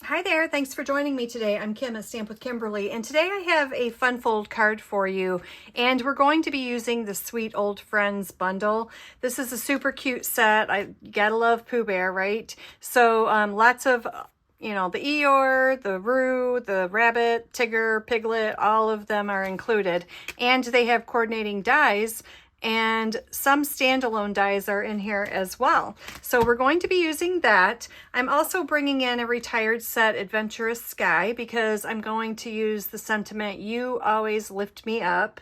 Hi there, thanks for joining me today. I'm Kim at Stamp with Kimberly, and today I have a fun fold card for you, and we're going to be using the Sweet Old Friends bundle. This is a super cute set. You gotta love Pooh Bear, right? So lots of, the Eeyore, the Roo, the Rabbit, Tigger, Piglet, all of them are included. And they have coordinating dies, and some standalone dies are in here as well. So we're going to be using that. I'm also bringing in a retired set, Adventurous Sky, because I'm going to use the sentiment, "You always lift me up,"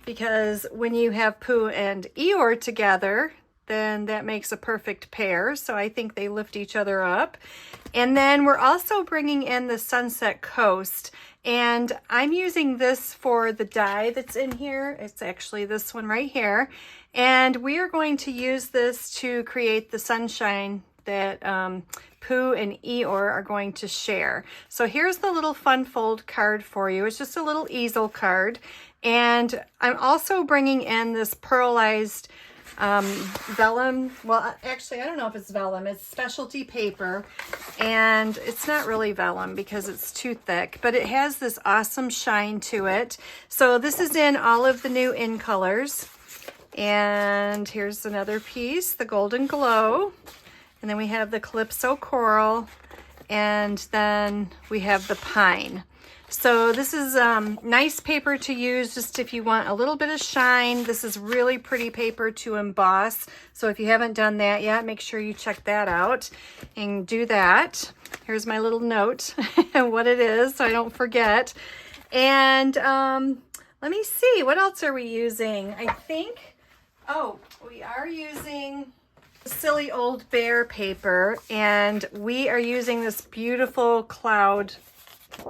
because when you have Pooh and Eeyore together, then that makes a perfect pair. So I think they lift each other up. And then we're also bringing in the Sunset Coast, and I'm using this for the die that's in here. It's actually this one right here. And we are going to use this to create the sunshine that Pooh and Eeyore are going to share. So here's the little fun fold card for you. It's just a little easel card. And I'm also bringing in this pearlized vellum. Well, actually, I don't know if it's vellum. It's specialty paper, and it's not really vellum because it's too thick, but it has this awesome shine to it. So this is in all of the new in colors. And here's another piece, the Golden Glow. And then we have the Calypso Coral, and then we have the Pine. So this is nice paper to use just if you want a little bit of shine. This is really pretty paper to emboss. So if you haven't done that yet, make sure you check that out and do that. Here's my little note, what it is, so I don't forget. And let me see, what else are we using? I think, we are using Silly Old Bear paper, and we are using this beautiful cloud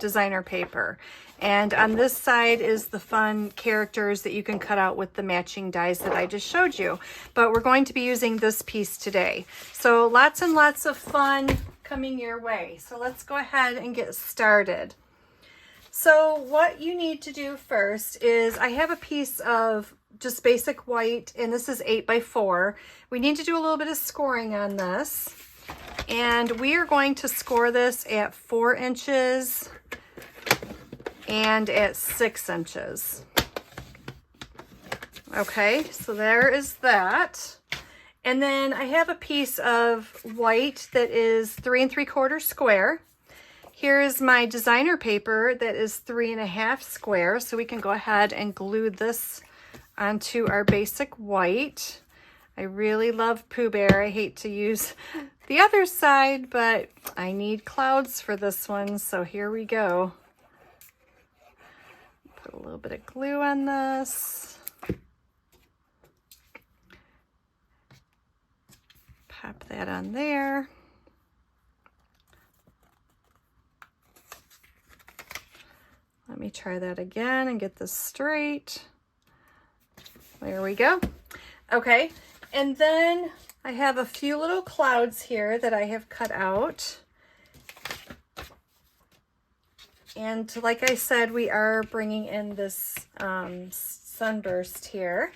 designer paper. And on this side is the fun characters that you can cut out with the matching dies that I just showed you. But we're going to be using this piece today. So lots and lots of fun coming your way. So let's go ahead and get started. So what you need to do first is, I have a piece of just basic white, and this is 8x4. We need to do a little bit of scoring on this. And we are going to score this at 4 inches and at 6 inches. Okay, so there is that. And then I have a piece of white that is 3 3/4 square. Here is my designer paper that is 3 1/2 square. So we can go ahead and glue this onto our basic white. I really love Pooh Bear. I hate to use the other side, but I need clouds for this one, so here we go. Put a little bit of glue on this. Pop that on there. Let me try that again and get this straight. There we go. Okay. And then I have a few little clouds here that I have cut out. And like I said, we are bringing in this sunburst here.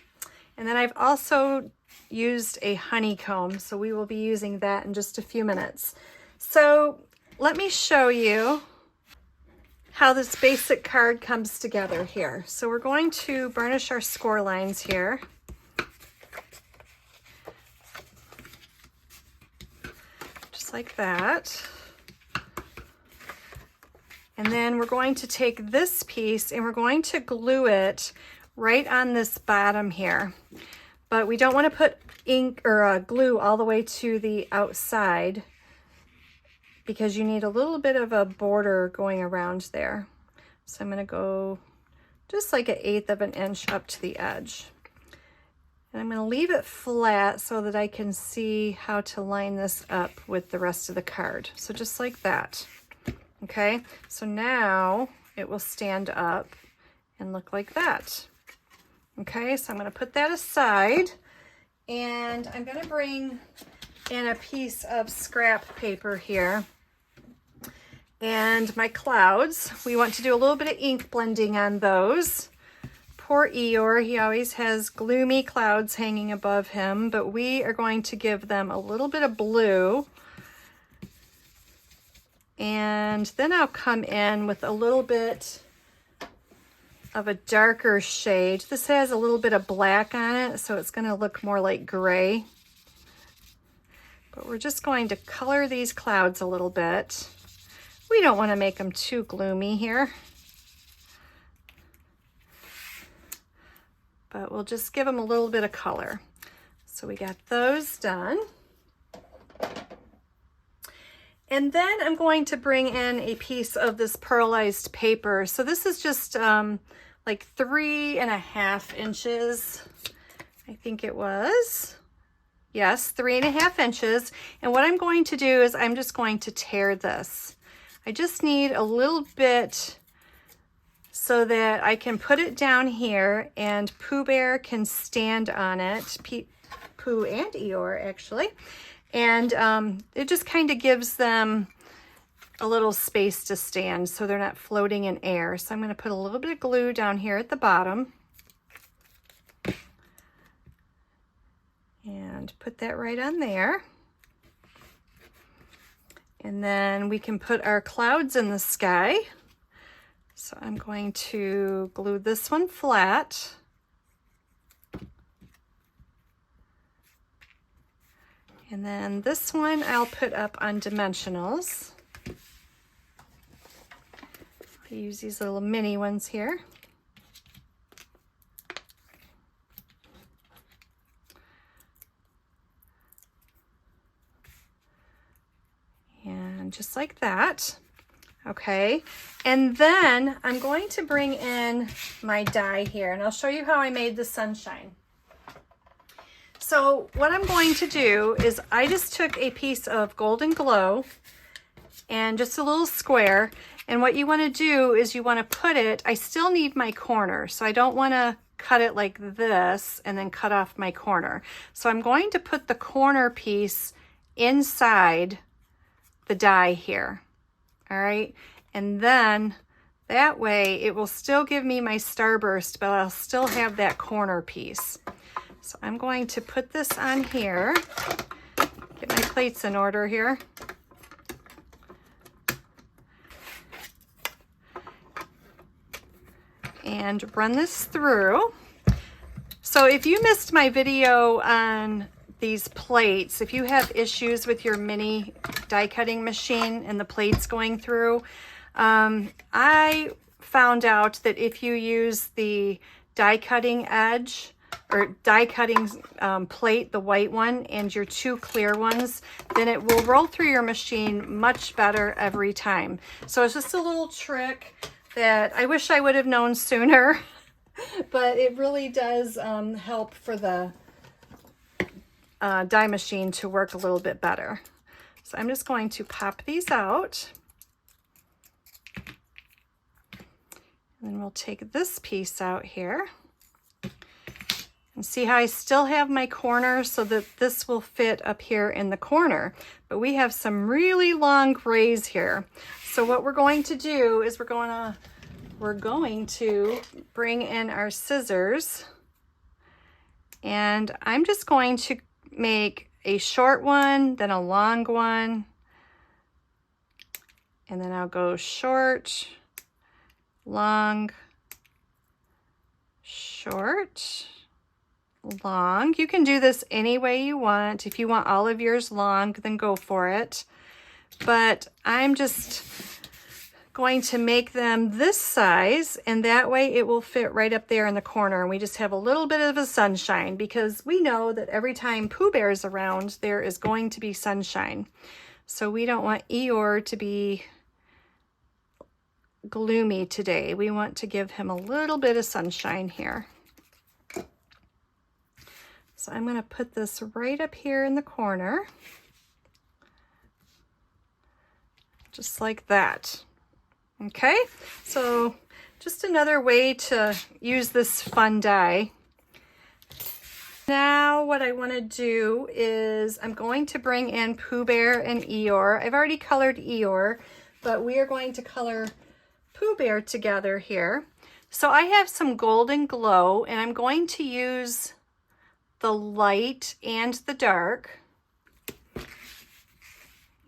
And then I've also used a honeycomb, so we will be using that in just a few minutes. So let me show you how this basic card comes together here. So we're going to burnish our score lines here. Like that. And then we're going to take this piece and we're going to glue it right on this bottom here. But we don't want to put ink or glue all the way to the outside because you need a little bit of a border going around there. So I'm going to go just like 1/8 of an inch up to the edge. And I'm going to leave it flat so that I can see how to line this up with the rest of the card. So just like that. Okay, so now it will stand up and look like that. Okay, so I'm going to put that aside, and I'm going to bring in a piece of scrap paper here. And my clouds, we want to do a little bit of ink blending on those. Poor Eeyore, he always has gloomy clouds hanging above him, but we are going to give them a little bit of blue And then I'll come in with a little bit of a darker shade. This has a little bit of black on it, so it's going to look more like gray. But we're just going to color these clouds a little bit. We don't want to make them too gloomy here, but we'll just give them a little bit of color. So we got those done. And then I'm going to bring in a piece of this pearlized paper. So this is just like 3.5 inches, I think it was. Yes, 3.5 inches. And what I'm going to do is I'm just going to tear this. I just need a little bit so that I can put it down here and Pooh Bear can stand on it. Pooh and Eeyore, actually. And it just kind of gives them a little space to stand so they're not floating in air. So I'm going to put a little bit of glue down here at the bottom. And put that right on there. And then we can put our clouds in the sky. So I'm going to glue this one flat. And then this one I'll put up on dimensionals. I use these little mini ones here. And just like that. Okay, and then I'm going to bring in my die here, and I'll show you how I made the sunshine. So what I'm going to do is I just took a piece of Golden Glow and just a little square, and what you want to do is you want to put it, I still need my corner, so I don't want to cut it like this and then cut off my corner. So I'm going to put the corner piece inside the die here. All right, and then that way it will still give me my starburst, but I'll still have that corner piece. So I'm going to put this on here, get my plates in order here. And run this through. So if you missed my video on these plates, if you have issues with your mini die cutting machine and the plates going through, I found out that if you use the die cutting edge or die cutting plate, the white one, and your two clear ones, then it will roll through your machine much better every time. So it's just a little trick that I wish I would have known sooner, but it really does help for the die machine to work a little bit better. So I'm just going to pop these out. And then we'll take this piece out here. And see how I still have my corner so that this will fit up here in the corner. But we have some really long rays here. So what we're going to do is we're going to bring in our scissors. And I'm just going to make a short one, then a long one, and then I'll go short, long, short, long. You can do this any way you want. If you want all of yours long, then go for it. But I'm just going to make them this size, and that way it will fit right up there in the corner, and we just have a little bit of a sunshine, because we know that every time Pooh Bear is around, there is going to be sunshine. So we don't want Eeyore to be gloomy today. We want to give him a little bit of sunshine here. So I'm going to put this right up here in the corner, just like that. Okay, so just another way to use this fun die. Now what I want to do is I'm going to bring in Pooh Bear and Eeyore. I've already colored Eeyore, but we are going to color Pooh Bear together here. So I have some Golden Glow, and I'm going to use the light and the dark.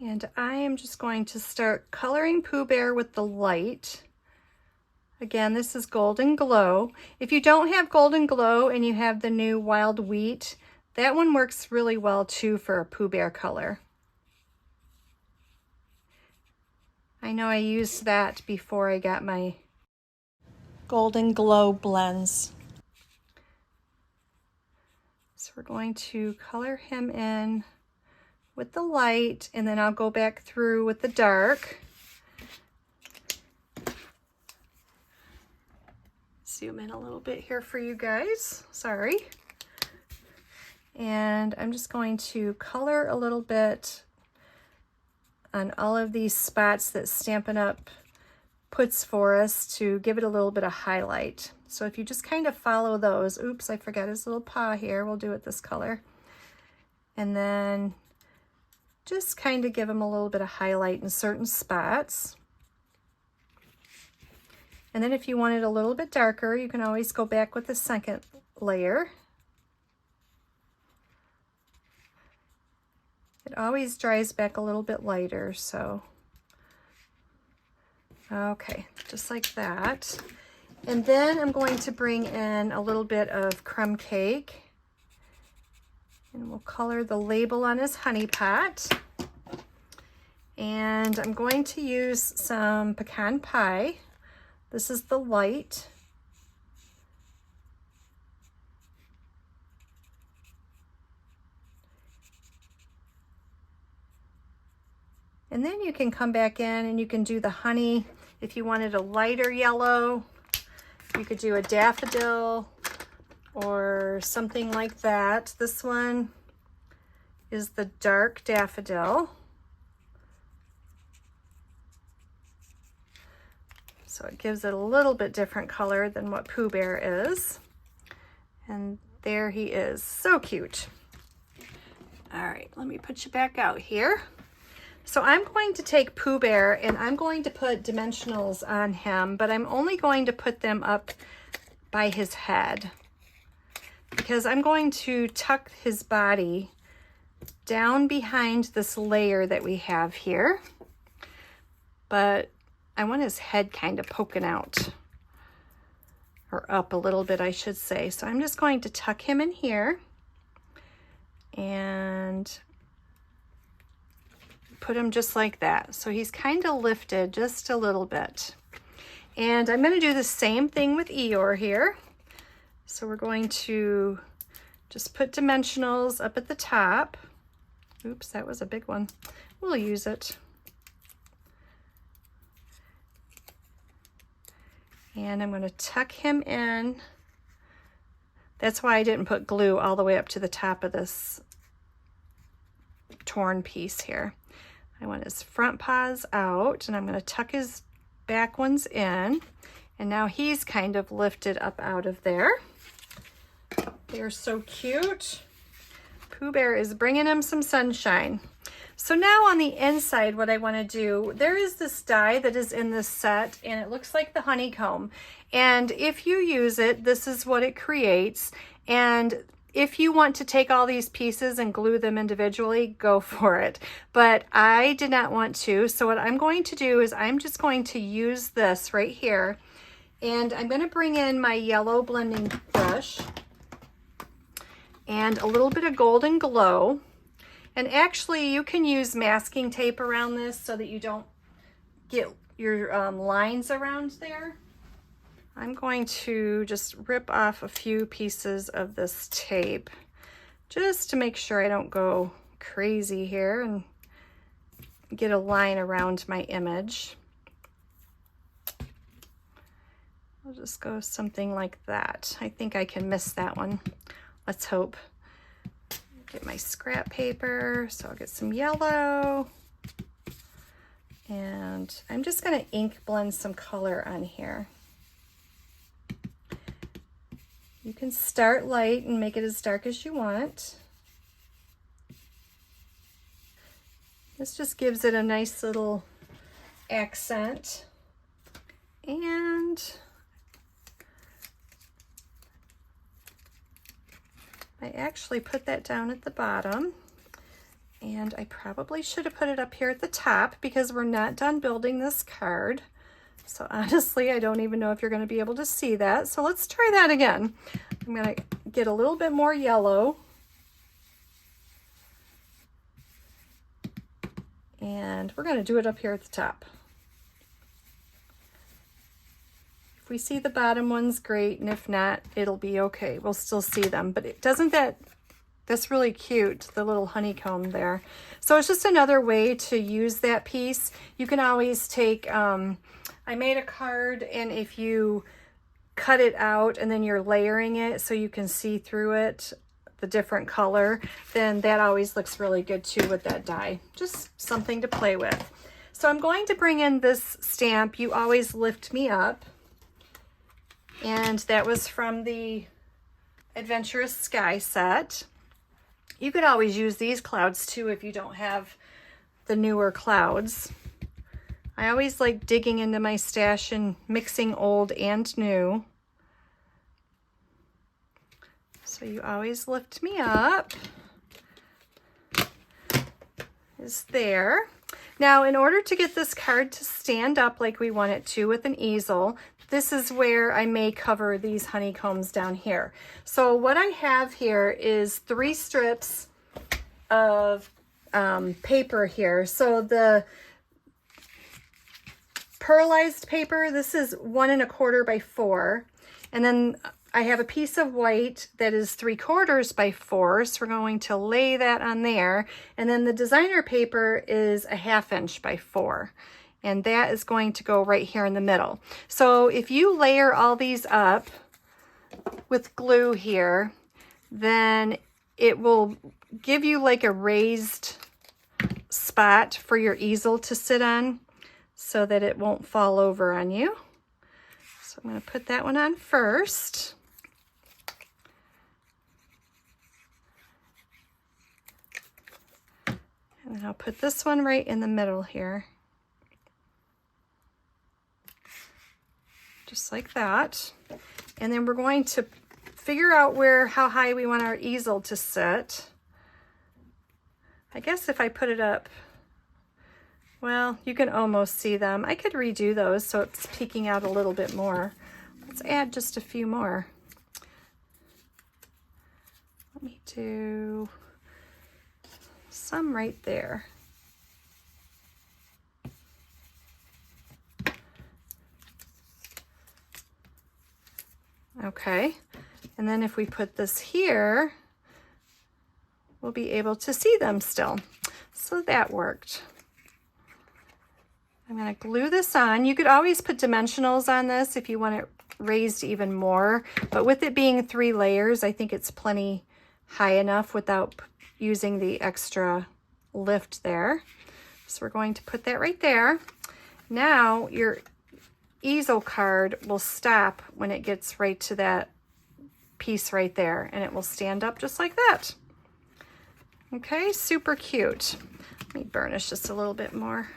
And I am just going to start coloring Pooh Bear with the light. Again, this is Golden Glow. If you don't have Golden Glow and you have the new Wild Wheat, that one works really well too for a Pooh Bear color. I know I used that before I got my Golden Glow blends. So we're going to color him in with the light, and then I'll go back through with the dark. Zoom in a little bit here for you guys, sorry. And I'm just going to color a little bit on all of these spots that Stampin' Up! Puts for us to give it a little bit of highlight. So if you just kind of follow those, oops, I forgot his little paw here, we'll do it this color. And then just kind of give him a little bit of highlight in certain spots. And then if you want it a little bit darker, you can always go back with the second layer. It always dries back a little bit lighter, so. Okay, just like that. And then I'm going to bring in a little bit of crumb cake. And we'll color the label on his honey pot. And I'm going to use some pecan pie. This is the light. And then you can come back in and you can do the honey. If you wanted a lighter yellow, you could do a daffodil or something like that. This one is the dark daffodil. So it gives it a little bit different color than what Pooh Bear is. And there he is, so cute. All right, let me put you back out here. So I'm going to take Pooh Bear and I'm going to put dimensionals on him, but I'm only going to put them up by his head because I'm going to tuck his body down behind this layer that we have here. But I want his head kind of poking out, or up a little bit, I should say. So I'm just going to tuck him in here and put him just like that. So he's kind of lifted just a little bit. And I'm going to do the same thing with Eeyore here. So we're going to just put dimensionals up at the top. Oops, that was a big one. We'll use it. And I'm going to tuck him in. That's why I didn't put glue all the way up to the top of this torn piece here. I want his front paws out, and I'm going to tuck his back ones in. And now he's kind of lifted up out of there. They're so cute. Pooh Bear is bringing him some sunshine. So now on the inside, what I want to do, there is this die that is in this set, and it looks like the honeycomb. And if you use it, this is what it creates. And if you want to take all these pieces and glue them individually, go for it. But I did not want to. So what I'm going to do is I'm just going to use this right here. And I'm going to bring in my yellow blending brush and a little bit of Golden Glow. And actually, you can use masking tape around this so that you don't get your lines around there. I'm going to just rip off a few pieces of this tape just to make sure I don't go crazy here and get a line around my image. I'll just go something like that. I think I can miss that one. Let's hope. Get my scrap paper, so I'll get some yellow. And I'm just going to ink blend some color on here. You can start light and make it as dark as you want. This just gives it a nice little accent. And I actually put that down at the bottom. And I probably should have put it up here at the top because we're not done building this card. So honestly, I don't even know if you're going to be able to see that. So let's try that again. I'm going to get a little bit more yellow. And we're going to do it up here at the top. If we see the bottom ones, great. And if not, it'll be okay. We'll still see them. But that's really cute, the little honeycomb there. So it's just another way to use that piece. You can always take, I made a card, and if you cut it out and then you're layering it so you can see through it, the different color, then that always looks really good too with that die. Just something to play with. So I'm going to bring in this stamp, You Always Lift Me Up. And that was from the Adventurous Sky set. You could always use these clouds too if you don't have the newer clouds. I always like digging into my stash and mixing old and new. So You Always Lift Me Up is there. Now, in order to get this card to stand up like we want it to with an easel, this is where I may cover these honeycombs down here. So what I have here is 3 strips of paper here. So the pearlized paper, this is 1 1/4 by 4. And then I have a piece of white that is 3/4 by 4. So we're going to lay that on there. And then the designer paper is a 1/2 inch by 4. And that is going to go right here in the middle. So if you layer all these up with glue here, then it will give you like a raised spot for your easel to sit on so that it won't fall over on you. So I'm going to put that one on first. And then I'll put this one right in the middle here. Just like that. And then we're going to figure out how high we want our easel to sit. I guess if I put it up, well, you can almost see them. I could redo those so it's peeking out a little bit more. Let's add just a few more. Let me do some right there. Okay, and then if we put this here, we'll be able to see them still. So that worked. I'm going to glue this on. You could always put dimensionals on this if you want it raised even more, but with it being 3 layers, I think it's plenty high enough without using the extra lift there. So we're going to put that right there. Now your easel card will stop when it gets right to that piece right there, and it will stand up just like that. Okay, super cute. Let me burnish just a little bit more.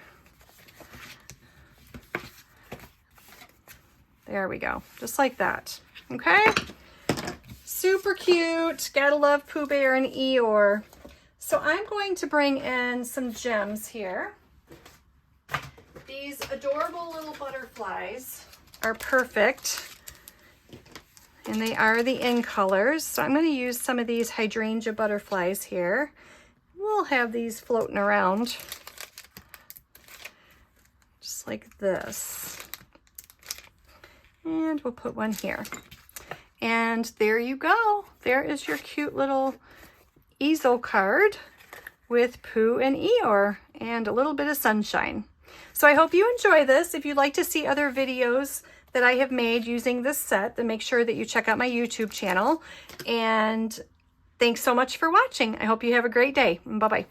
There we go, just like that. Okay, super cute. Gotta love Pooh Bear and Eeyore. So I'm going to bring in some gems here. These adorable little butterflies are perfect, and they are the In-Colors. So I'm going to use some of these hydrangea butterflies here. We'll have these floating around just like this. And we'll put one here. And there you go. There is your cute little easel card with Pooh and Eeyore and a little bit of sunshine. So I hope you enjoy this. If you'd like to see other videos that I have made using this set, then make sure that you check out my YouTube channel. And thanks so much for watching. I hope you have a great day. Bye-bye.